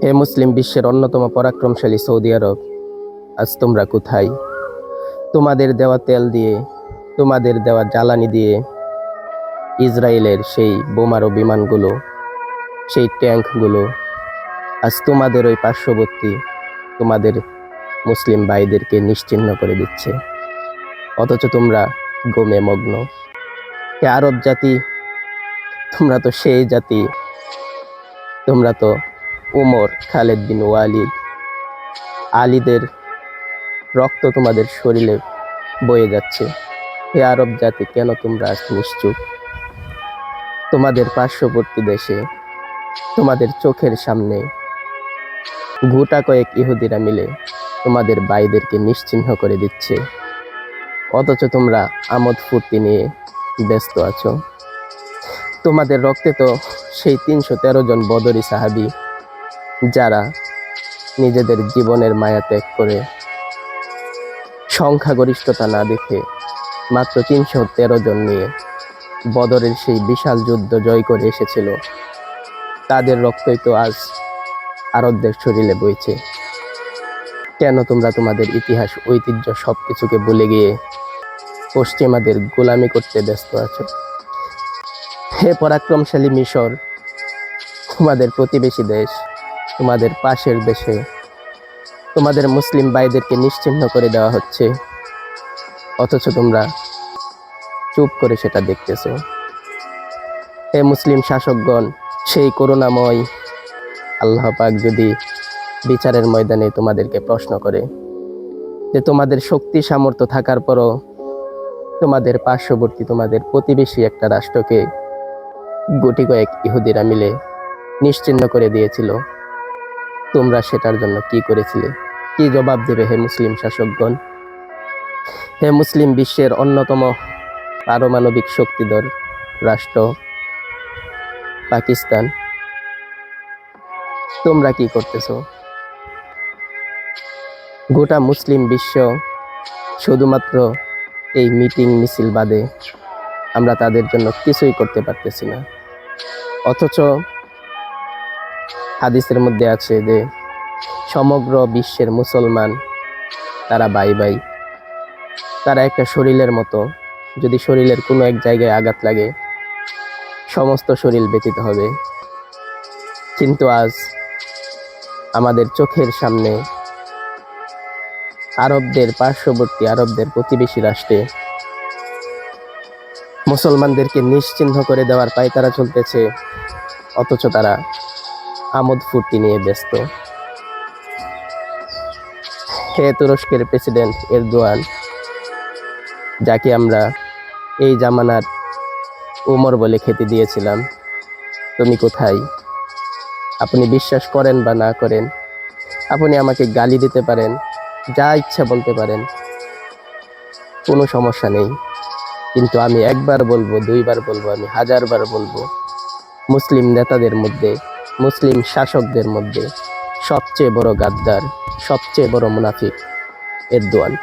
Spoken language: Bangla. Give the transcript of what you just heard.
হে মুসলিম বিশ্বের অন্যতম পরাক্রমশালী সৌদি আরব, আজ তোমরা কোথায়? তোমাদের দেওয়া তেল দিয়ে, তোমাদের দেওয়া জ্বালানি দিয়ে ইসরায়েলের সেই বোমারু বিমানগুলো, সেই ট্যাঙ্কগুলো আজ তোমাদের ওই পার্শ্ববর্তী তোমাদের মুসলিম ভাইদেরকে নিশ্চিহ্ন করে দিচ্ছে। অথচ তোমরা গমে মগ্ন। হে আরব জাতি, তোমরা তো সেই জাতি, তোমরা তো উমর, খালেদ বিন ওয়ালিদ, আলীদের রক্ত তোমাদের শরীরে বয়ে যাচ্ছে। হে আরব জাতি, কেন তোমরা আজ নিশ্চুপ? তোমাদের পার্শ্ববর্তী দেশে, তোমাদের চোখের সামনে গোটা কয়েক ইহুদিরা মিলে তোমাদের ভাইদেরকে নিশ্চিহ্ন করে দিচ্ছে। অথচ তোমরা আমোদ ফুর্তি নিয়ে ব্যস্ত আছো। তোমাদের রক্তে তো সেই ৩১৩ জন বদরি সাহাবী, যারা নিজেদের জীবনের মায়া ত্যাগ করে, সংখ্যাগরিষ্ঠতা না দেখে মাত্র ৩১৩ জন নিয়ে বদরের সেই বিশাল যুদ্ধ জয় করে এসেছিল, তাদের রক্তই তো আজ আরবদের শরীরে বইছে। কেন তোমরা তোমাদের ইতিহাস, ঐতিহ্য সবকিছুকে ভুলে গিয়ে পশ্চিমাদের গোলামি করতে ব্যস্ত আছো? হে পরাক্রমশালী মিশর, তোমাদের প্রতিবেশী দেশ, তোমাদের পাশের দেশে তোমাদের মুসলিম ভাইদেরকে নিশ্চিহ্ন করে দেওয়া হচ্ছে, অথচ তোমরা চুপ করে সেটা দেখতেছ। হে মুসলিম শাসকগণ, সেই করুণাময় আল্লাহ পাক যদি বিচারের ময়দানে তোমাদেরকে প্রশ্ন করে যে তোমাদের শক্তি সামর্থ্য থাকার পরও তোমাদের পার্শ্ববর্তী, তোমাদের প্রতিবেশী একটা রাষ্ট্রকে গুটি কয়েক ইহুদিরা মিলে নিশ্চিহ্ন করে দিয়েছিল, তোমরা সেটার জন্য কি করেছিলে? কি জবাব দেবে হে মুসলিম শাসকগণ? হে মুসলিম বিশ্বের অন্যতম পারমাণবিক শক্তিধর রাষ্ট্র পাকিস্তান, তোমরা কি করতেছো? গোটা মুসলিম বিশ্ব শুধুমাত্র এই মিটিং মিছিল বাদে আমরা তাদের জন্য কিছুই করতে পারতেছি না। অথচ হাদিসের মধ্যে আছে যে সমগ্র বিশ্বের মুসলমান তারা ভাই ভাই, তারা একটা শরীরের মতো। যদি শরীরের কোনো এক জায়গায় আঘাত লাগে, সমস্ত শরীর ব্যথিত হবে। কিন্তু আজ আমাদের চোখের সামনে আরবদের পার্শ্ববর্তী, আরবদের প্রতিবেশী রাষ্ট্রে মুসলমানদেরকে নিশ্চিহ্ন করে দেওয়ার পায়তারা চলতেছে, অথচ তারা আমোদ ফুর্তি নিয়ে ব্যস্ত। হে তুরস্কের প্রেসিডেন্ট এরদোয়ান, যাকে আমরা এই জামানার উমর বলে খ্যাতি দিয়েছিলাম, তুমি কোথায়? আপনি বিশ্বাস করেন বা না করেন, আপনি আমাকে গালি দিতে পারেন, যা ইচ্ছা বলতে পারেন, কোনো সমস্যা নেই। কিন্তু আমি একবার বলবো, দুইবার বলবো, আমি হাজারবার বলবো, মুসলিম নেতাদের মধ্যে, মুসলিম শাসকদের মধ্যে সবচেয়ে বড় গাদ্দার, সবচেয়ে বড় মুনাফিক এরদোয়ান।